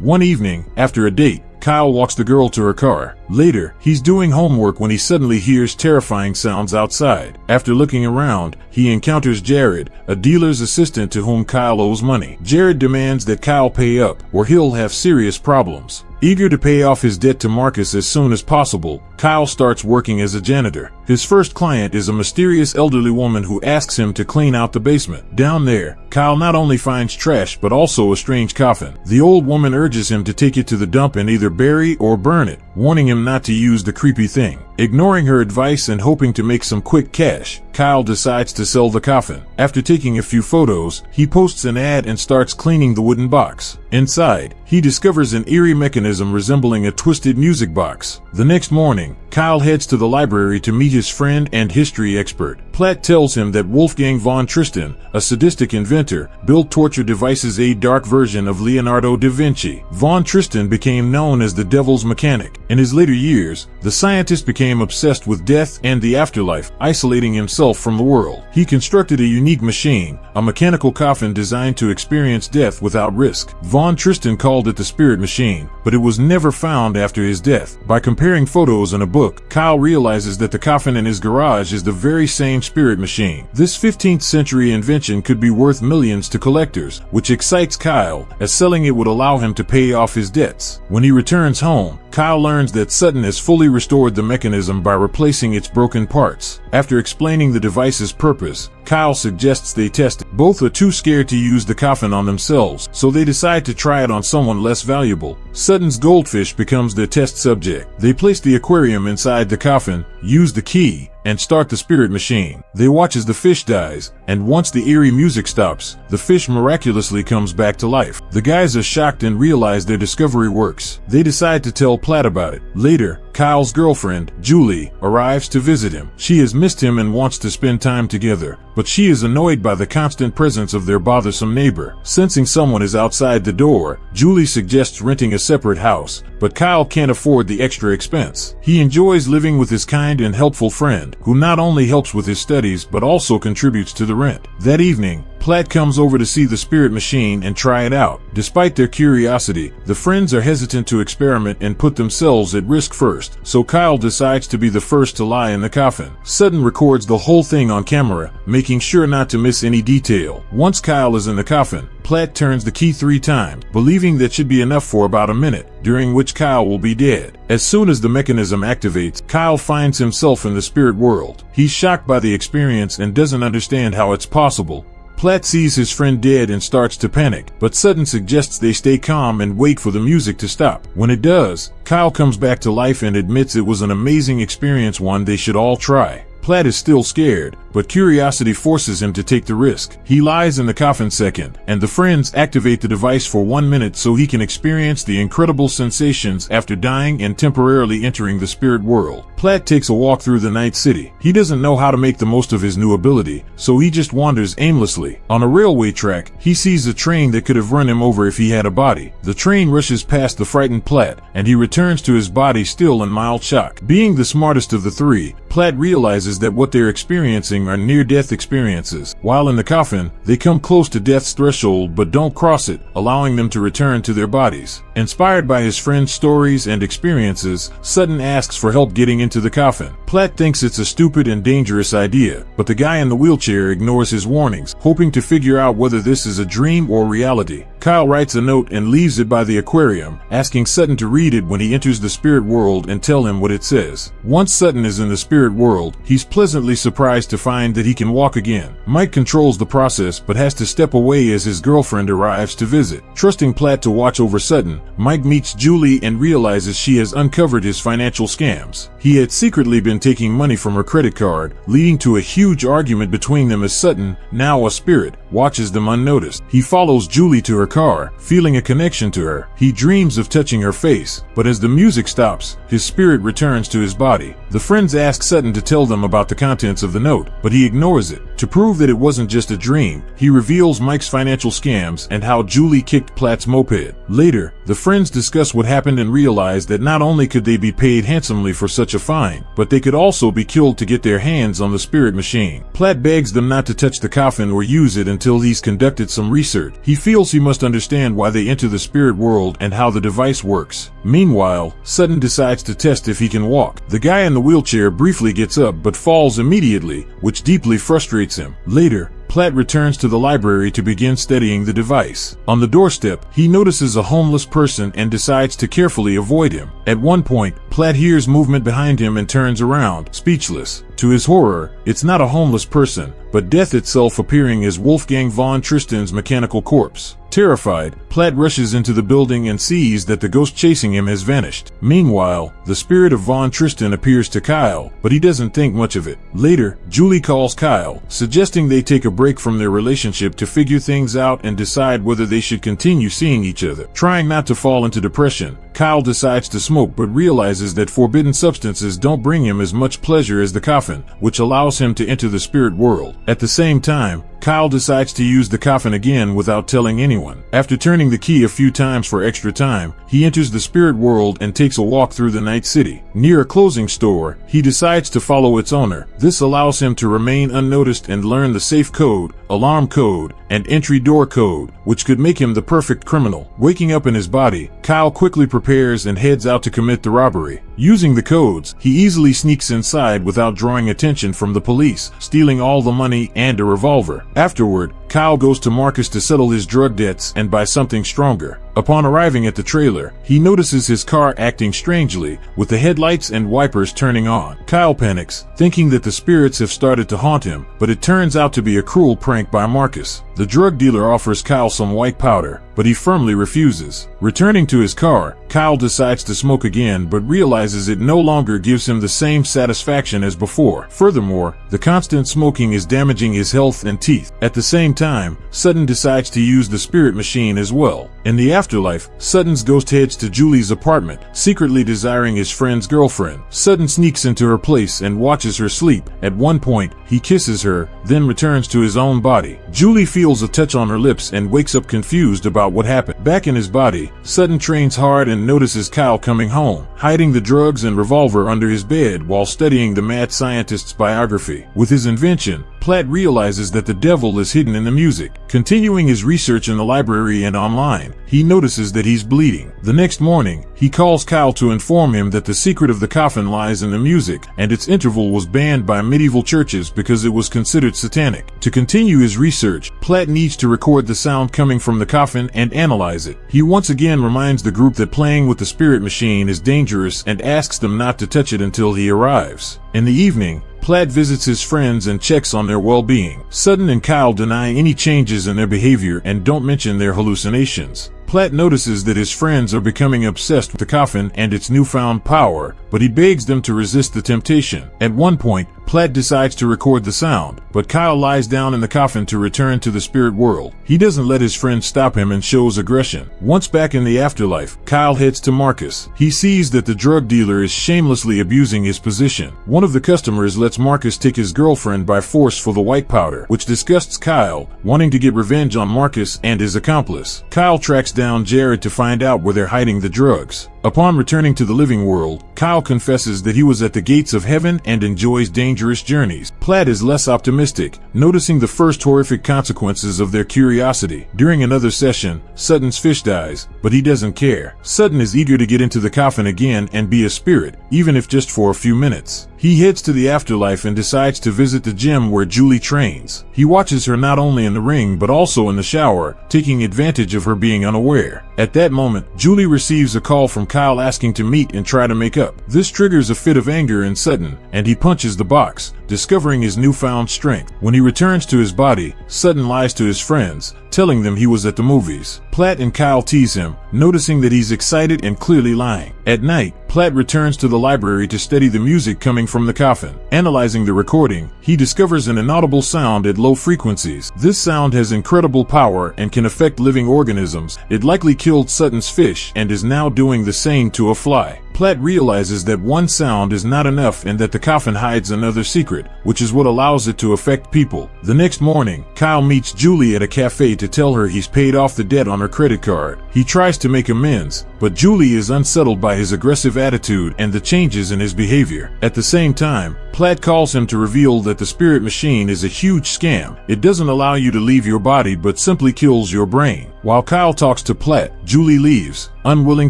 One evening, after a date, Kyle walks the girl to her car. Later, he's doing homework when he suddenly hears terrifying sounds outside. After looking around, he encounters Jared, a dealer's assistant to whom Kyle owes money. Jared demands that Kyle pay up, or he'll have serious problems. Eager to pay off his debt to Marcus as soon as possible, Kyle starts working as a janitor. His first client is a mysterious elderly woman who asks him to clean out the basement. Down there, Kyle not only finds trash but also a strange coffin. The old woman urges him to take it to the dump and either bury or burn it, warning him not to use the creepy thing. Ignoring her advice and hoping to make some quick cash, Kyle decides to sell the coffin. After taking a few photos, he posts an ad and starts cleaning the wooden box. Inside, he discovers an eerie mechanism resembling a twisted music box. The next morning, Kyle heads to the library to meet his friend and history expert. Platt tells him that Wolfgang von Tristan, a sadistic inventor, built torture devices, a dark version of Leonardo da Vinci. Von Tristan became known as the Devil's Mechanic. In his later years, the scientist became obsessed with death and the afterlife, isolating himself from the world. He constructed a unique machine, a mechanical coffin designed to experience death without risk. Von Tristan called it the Spirit Machine, but it was never found after his death. By comparing photos in a book, Kyle realizes that the coffin in his garage is the very same Spirit Machine. This 15th century invention could be worth millions to collectors, which excites Kyle, as selling it would allow him to pay off his debts. When he returns home, Kyle learns that Sutton has fully restored the mechanism by replacing its broken parts. After explaining the device's purpose, Kyle suggests they test it. Both are too scared to use the coffin on themselves, so they decide to try it on someone less valuable. Sutton's goldfish becomes their test subject. They place the aquarium inside the coffin, use the key, and start the Spirit Machine. They watch as the fish dies, and once the eerie music stops, the fish miraculously comes back to life. The guys are shocked and realize their discovery works. They decide to tell Platt about it. Later, Kyle's girlfriend, Julie, arrives to visit him. She has missed him and wants to spend time together, but she is annoyed by the constant presence of their bothersome neighbor. Sensing someone is outside the door, Julie suggests renting a separate house, but Kyle can't afford the extra expense. He enjoys living with his kind and helpful friend, who not only helps with his studies but also contributes to the rent. That evening, Platt comes over to see the Spirit Machine and try it out. Despite their curiosity, the friends are hesitant to experiment and put themselves at risk first, so Kyle decides to be the first to lie in the coffin. Sutton records the whole thing on camera, making sure not to miss any detail. Once Kyle is in the coffin, Platt turns the key 3 times, believing that should be enough for about a minute, during which Kyle will be dead. As soon as the mechanism activates, Kyle finds himself in the spirit world. He's shocked by the experience and doesn't understand how it's possible. Platt sees his friend dead and starts to panic, but Sutton suggests they stay calm and wait for the music to stop. When it does, Kyle comes back to life and admits it was an amazing experience, one they should all try. Platt is still scared, but curiosity forces him to take the risk. He lies in the coffin second, and the friends activate the device for 1 minute so he can experience the incredible sensations after dying and temporarily entering the spirit world. Platt takes a walk through the night city. He doesn't know how to make the most of his new ability, so he just wanders aimlessly. On a railway track, he sees a train that could have run him over if he had a body. The train rushes past the frightened Platt, and he returns to his body still in mild shock. Being the smartest of the 3, Platt realizes that what they're experiencing are near-death experiences. While in the coffin, they come close to death's threshold but don't cross it, allowing them to return to their bodies. Inspired by his friend's stories and experiences, Sutton asks for help getting into the coffin. Platt thinks it's a stupid and dangerous idea, but the guy in the wheelchair ignores his warnings, hoping to figure out whether this is a dream or reality. Kyle writes a note and leaves it by the aquarium, asking Sutton to read it when he enters the spirit world and tell him what it says. Once Sutton is in the spirit world, he's pleasantly surprised to find that he can walk again. Mike controls the process but has to step away as his girlfriend arrives to visit. Trusting Platt to watch over Sutton, Mike meets Julie and realizes she has uncovered his financial scams. He had secretly been taking money from her credit card, leading to a huge argument between them as Sutton, now a spirit, watches them unnoticed. He follows Julie to her car, feeling a connection to her. He dreams of touching her face, but as the music stops, his spirit returns to his body. The friends ask Sutton to tell them about the contents of the note, but he ignores it. To prove that it wasn't just a dream, he reveals Mike's financial scams and how Julie kicked Platt's moped. Later, the friends discuss what happened and realize that not only could they be paid handsomely for such a fine, but they could also be killed to get their hands on the spirit machine. Platt begs them not to touch the coffin or use it until he's conducted some research. He feels he must understand why they enter the spirit world and how the device works. Meanwhile, Sutton decides to test if he can walk. The guy in the wheelchair briefly gets up but falls immediately, which deeply frustrates him. Later, Platt returns to the library to begin studying the device. On the doorstep, he notices a homeless person and decides to carefully avoid him. At one point, Platt hears movement behind him and turns around, speechless. To his horror, it's not a homeless person, but death itself appearing as Wolfgang von Tristan's mechanical corpse. Terrified, Platt rushes into the building and sees that the ghost chasing him has vanished. Meanwhile, the spirit of von Tristan appears to Kyle, but he doesn't think much of it. Later, Julie calls Kyle, suggesting they take a break from their relationship to figure things out and decide whether they should continue seeing each other. Trying not to fall into depression, Kyle decides to smoke but realizes that forbidden substances don't bring him as much pleasure as the coffin, which allows him to enter the spirit world. At the same time, Kyle decides to use the coffin again without telling anyone. After turning the key a few times for extra time, he enters the spirit world and takes a walk through the night city. Near a clothing store, he decides to follow its owner. This allows him to remain unnoticed and learn the safe code, alarm code, and entry door code, which could make him the perfect criminal. Waking up in his body, Kyle quickly prepares and heads out to commit the robbery. Using the codes, he easily sneaks inside without drawing attention from the police, stealing all the money and a revolver. Afterward, Kyle goes to Marcus to settle his drug debts and buy something stronger. Upon arriving at the trailer, he notices his car acting strangely, with the headlights and wipers turning on. Kyle panics, thinking that the spirits have started to haunt him, but it turns out to be a cruel prank by Marcus. The drug dealer offers Kyle some white powder, but he firmly refuses. Returning to his car, Kyle decides to smoke again but realizes it no longer gives him the same satisfaction as before. Furthermore, the constant smoking is damaging his health and teeth. At the same time, Sutton decides to use the spirit machine as well. In the afterlife, Sutton's ghost heads to Julie's apartment, secretly desiring his friend's girlfriend. Sutton sneaks into her place and watches her sleep. At one point, he kisses her, then returns to his own body. Julie feels a touch on her lips and wakes up confused about what happened. Back in his body, Sutton trains hard and notices Kyle coming home, hiding the drugs and revolver under his bed while studying the mad scientist's biography. With his invention, Platt realizes that the devil is hidden in the music. Continuing his research in the library and online, he notices that he's bleeding. The next morning, he calls Kyle to inform him that the secret of the coffin lies in the music, and its interval was banned by medieval churches because it was considered satanic. To continue his research, Platt needs to record the sound coming from the coffin and analyze it. He once again reminds the group that playing with the spirit machine is dangerous and asks them not to touch it until he arrives. In the evening, Platt visits his friends and checks on their well-being. Sutton and Kyle deny any changes in their behavior and don't mention their hallucinations. Platt notices that his friends are becoming obsessed with the coffin and its newfound power, but he begs them to resist the temptation. At one point, Platt decides to record the sound, but Kyle lies down in the coffin to return to the spirit world. He doesn't let his friends stop him and shows aggression. Once back in the afterlife, Kyle heads to Marcus. He sees that the drug dealer is shamelessly abusing his position. One of the customers lets Marcus take his girlfriend by force for the white powder, which disgusts Kyle, wanting to get revenge on Marcus and his accomplice. Kyle tracks down Jared to find out where they're hiding the drugs. Upon returning to the living world, Kyle confesses that he was at the gates of heaven and enjoys dangerous journeys. Platt is less optimistic, noticing the first horrific consequences of their curiosity. During another session, Sutton's fish dies, but he doesn't care. Sutton is eager to get into the coffin again and be a spirit, even if just for a few minutes. He heads to the afterlife and decides to visit the gym where Julie trains. He watches her not only in the ring but also in the shower, taking advantage of her being unaware. At that moment, Julie receives a call from Kyle asking to meet and try to make up. This triggers a fit of anger in Sutton, and he punches the box, discovering his newfound strength. When he returns to his body, Sutton lies to his friends, telling them he was at the movies. Platt and Kyle tease him, noticing that he's excited and clearly lying. At night, Platt returns to the library to study the music coming from the coffin. Analyzing the recording, he discovers an inaudible sound at low frequencies. This sound has incredible power and can affect living organisms. It likely killed Sutton's fish and is now doing the same to a fly. Platt realizes that one sound is not enough and that the coffin hides another secret, which is what allows it to affect people. The next morning, Kyle meets Julie at a cafe to tell her he's paid off the debt on her credit card. He tries to make amends, but Julie is unsettled by his aggressive attitude and the changes in his behavior. At the same time, Platt calls him to reveal that the spirit machine is a huge scam. It doesn't allow you to leave your body but simply kills your brain. While Kyle talks to Platt, Julie leaves, unwilling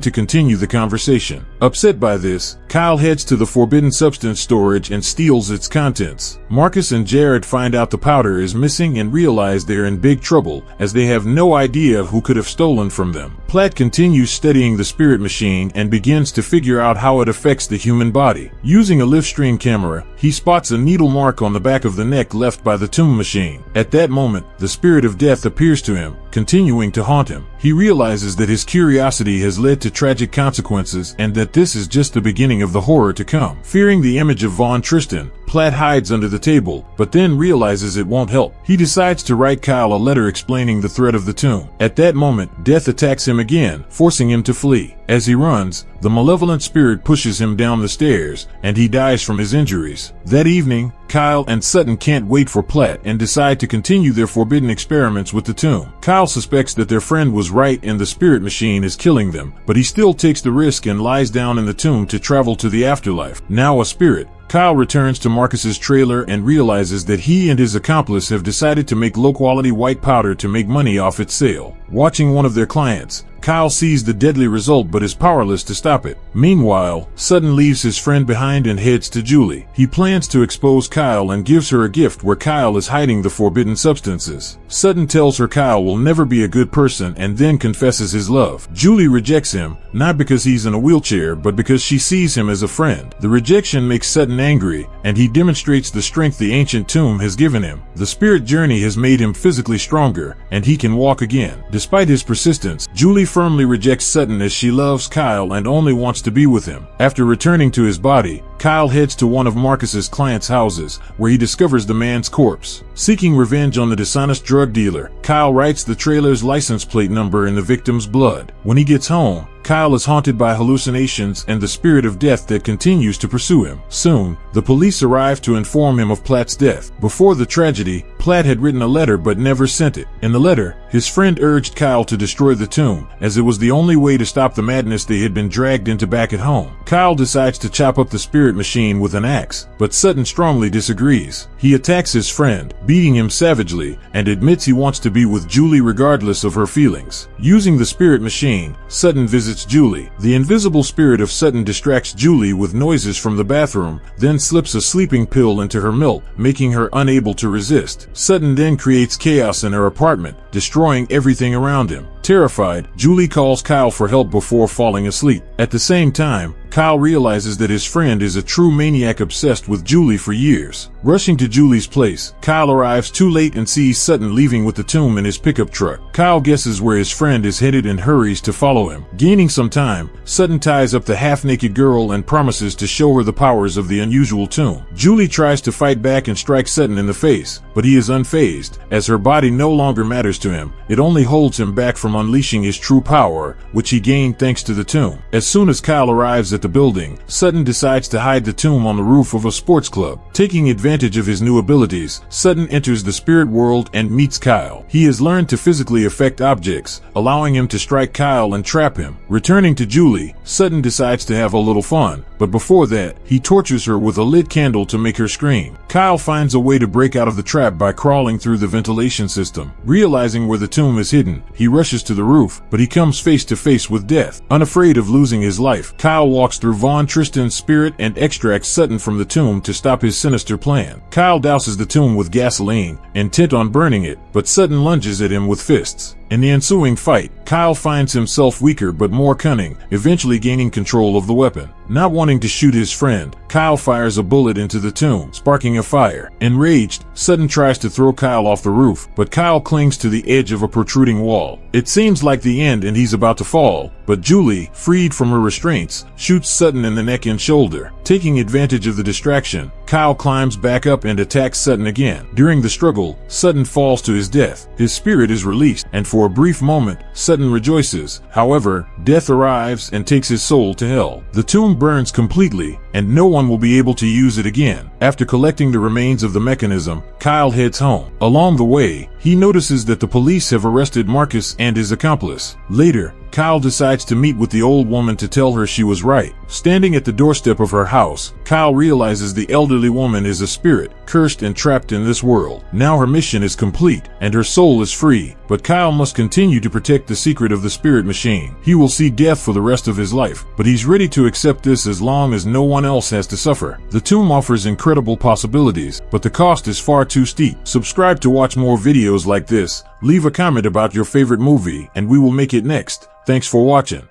to continue the conversation. Upset by this, Kyle heads to the forbidden substance storage and steals its contents. Marcus and Jared find out the powder is missing and realize they're in big trouble, as they have no idea who could have stolen from them. Platt continues studying the spirit machine and begins to figure out how it affects the human body. Using a Livestream camera, he spots a needle mark on the back of the neck left by the tomb machine. At that moment, the spirit of death appears to him, continuing to haunt him. He realizes that his curiosity has led to tragic consequences and that this is just the beginning of the horror to come. Fearing the image of Von Tristan, Platt hides under the table, but then realizes it won't help. He decides to write Kyle a letter explaining the threat of the tomb. At that moment, Death attacks him again, forcing him to flee. As he runs, the malevolent spirit pushes him down the stairs, and he dies from his injuries. That evening, Kyle and Sutton can't wait for Platt and decide to continue their forbidden experiments with the tomb. Kyle suspects that their friend was right and the spirit machine is killing them, but he still takes the risk and lies down in the tomb to travel to the afterlife. Now a spirit, Kyle returns to Marcus's trailer and realizes that he and his accomplice have decided to make low-quality white powder to make money off its sale. Watching one of their clients, Kyle sees the deadly result but is powerless to stop it. Meanwhile, Sutton leaves his friend behind and heads to Julie. He plans to expose Kyle and gives her a gift where Kyle is hiding the forbidden substances. Sutton tells her Kyle will never be a good person and then confesses his love. Julie rejects him, not because he's in a wheelchair but because she sees him as a friend. The rejection makes Sutton angry, and he demonstrates the strength the ancient tomb has given him. The spirit journey has made him physically stronger, and he can walk again. Despite his persistence, Julie firmly rejects Sutton as she loves Kyle and only wants to be with him. After returning to his body, Kyle heads to one of Marcus's clients' houses, where he discovers the man's corpse. Seeking revenge on the dishonest drug dealer, Kyle writes the trailer's license plate number in the victim's blood. When he gets home, Kyle is haunted by hallucinations and the spirit of death that continues to pursue him. Soon, the police arrive to inform him of Platt's death. Before the tragedy, Platt had written a letter but never sent it. In the letter, his friend urged Kyle to destroy the tomb, as it was the only way to stop the madness they had been dragged into back at home. Kyle decides to chop up the spirit machine with an axe, but Sutton strongly disagrees. He attacks his friend, beating him savagely, and admits he wants to be with Julie regardless of her feelings. Using the spirit machine, Sutton visits Julie. The invisible spirit of Sutton distracts Julie with noises from the bathroom, then slips a sleeping pill into her milk, making her unable to resist. Sutton then creates chaos in her apartment, destroying everything around him. Terrified, Julie calls Kyle for help before falling asleep. At the same time, Kyle realizes that his friend is a true maniac obsessed with Julie for years. Rushing to Julie's place, Kyle arrives too late and sees Sutton leaving with the tomb in his pickup truck. Kyle guesses where his friend is headed and hurries to follow him. Gaining some time, Sutton ties up the half-naked girl and promises to show her the powers of the unusual tomb. Julie tries to fight back and strike Sutton in the face, but he is unfazed. As her body no longer matters to him, it only holds him back from unleashing his true power, which he gained thanks to the tomb. As soon as Kyle arrives at the building, Sutton decides to hide the tomb on the roof of a sports club. Taking advantage of his new abilities, Sutton enters the spirit world and meets Kyle. He has learned to physically affect objects, allowing him to strike Kyle and trap him. Returning to Julie, Sutton decides to have a little fun, but before that, he tortures her with a lit candle to make her scream. Kyle finds a way to break out of the trap by crawling through the ventilation system. Realizing where the tomb is hidden, he rushes to the roof, but he comes face to face with death. Unafraid of losing his life, Kyle walks through Von Tristan's spirit and extracts Sutton from the tomb to stop his sinister plan. Kyle douses the tomb with gasoline, intent on burning it, but Sutton lunges at him with fists. In the ensuing fight, Kyle finds himself weaker but more cunning, eventually gaining control of the weapon. Not wanting to shoot his friend, Kyle fires a bullet into the tomb, sparking a fire. Enraged, Sutton tries to throw Kyle off the roof, but Kyle clings to the edge of a protruding wall. It seems like the end and he's about to fall, but Julie, freed from her restraints, shoots Sutton in the neck and shoulder. Taking advantage of the distraction, Kyle climbs back up and attacks Sutton again. During the struggle, Sutton falls to his death. His spirit is released, and for a brief moment, Sutton rejoices. However, death arrives and takes his soul to hell. The tomb burns completely, and no one will be able to use it again. After collecting the remains of the mechanism, Kyle heads home. Along the way, he notices that the police have arrested Marcus and his accomplice. Later, Kyle decides to meet with the old woman to tell her she was right. Standing at the doorstep of her house, Kyle realizes the elderly woman is a spirit, cursed and trapped in this world. Now her mission is complete, and her soul is free, but Kyle must continue to protect the secret of the spirit machine. He will see death for the rest of his life, but he's ready to accept this as long as no one else has to suffer. The tomb offers incredible possibilities, but the cost is far too steep. Subscribe to watch more videos like this, leave a comment about your favorite movie, and we will make it next. Thanks for watching.